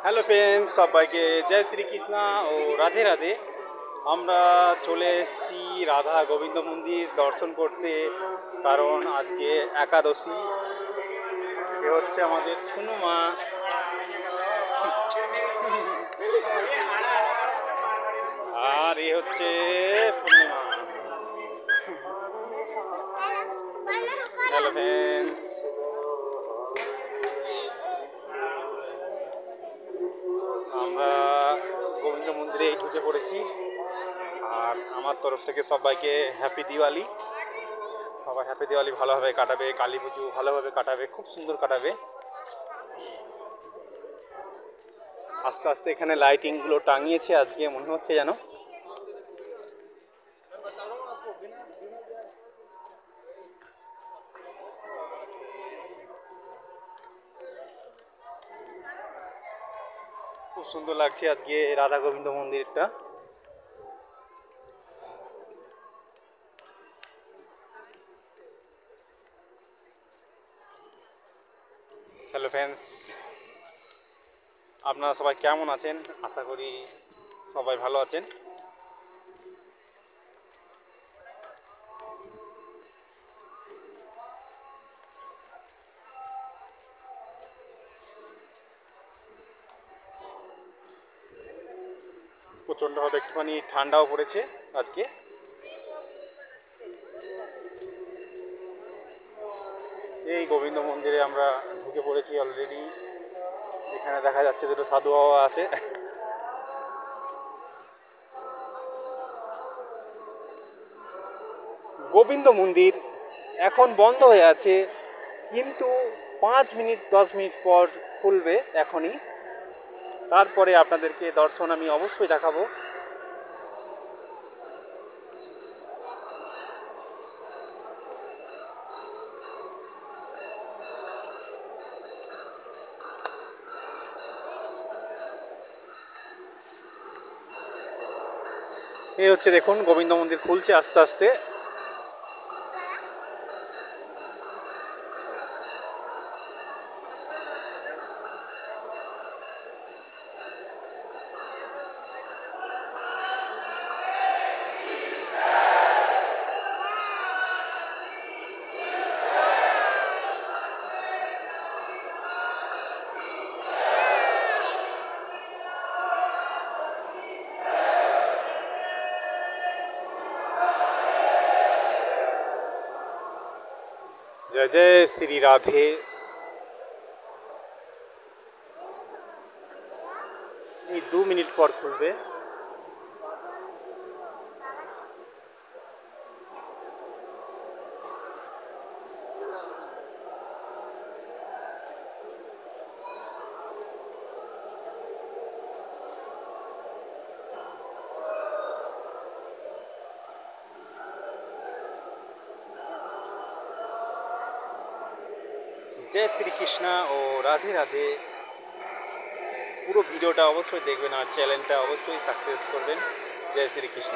Hello friends, সবাইকে জয় শ্রীকৃষ্ণ ও রাধে রাধে। আমরা চলে এসেছি রাধা গোবিন্দ মন্দির দর্শন করতে, কারণ আজকে একাদশী। এ হচ্ছে আমাদের ছুনু মা, আর এ হচ্ছে পূর্ণিমা। হ্যালো ফ্রেন্ডস, আমরা গোবিন্দ মন্দিরে ঢুকে পড়েছি। আর আমার তরফ থেকে সবাইকে হ্যাপি দিওয়ালি। সবাই হ্যাপি দিওয়ালি ভালোভাবে কাটাবে, কালী পুজো ভালোভাবে কাটাবে, খুব সুন্দর কাটাবে। আস্তে আস্তে এখানে লাইটিংগুলো টাঙিয়েছে আজকে, মনে হচ্ছে যেন খুব সুন্দর লাগছে আজকে রাধা গোবিন্দ মন্দিরটা। হ্যালো ফ্রেন্ডস, আপনারা সবাই কেমন আছেন? আশা করি সবাই ভালো আছেন। প্রচণ্ডভাবে একটুখানি ঠান্ডাও পড়েছে আজকে। এই গোবিন্দ মন্দিরে আমরা ঢুকে পড়েছি অলরেডি। এখানে দেখা যাচ্ছে দুটো সাধু বাবা আছে। গোবিন্দ মন্দির এখন বন্ধ হয়ে আছে, কিন্তু 5 মিনিট 10 মিনিট পর খুলবে এখনই। তারপরে আপনাদেরকে দর্শন আমি অবশ্যই দেখাবো। এই হচ্ছে দেখুন, গোবিন্দ মন্দির খুলছে আস্তে আস্তে। जय जय श्री राधे। এই 2 মিনিট পর খুলবে। জয় শ্রীকৃষ্ণ ও রাধে রাধে। পুরো ভিডিওটা অবশ্যই দেখবেন আর চ্যানেলটা অবশ্যই সাবস্ক্রাইব করবেন। জয় শ্রীকৃষ্ণ।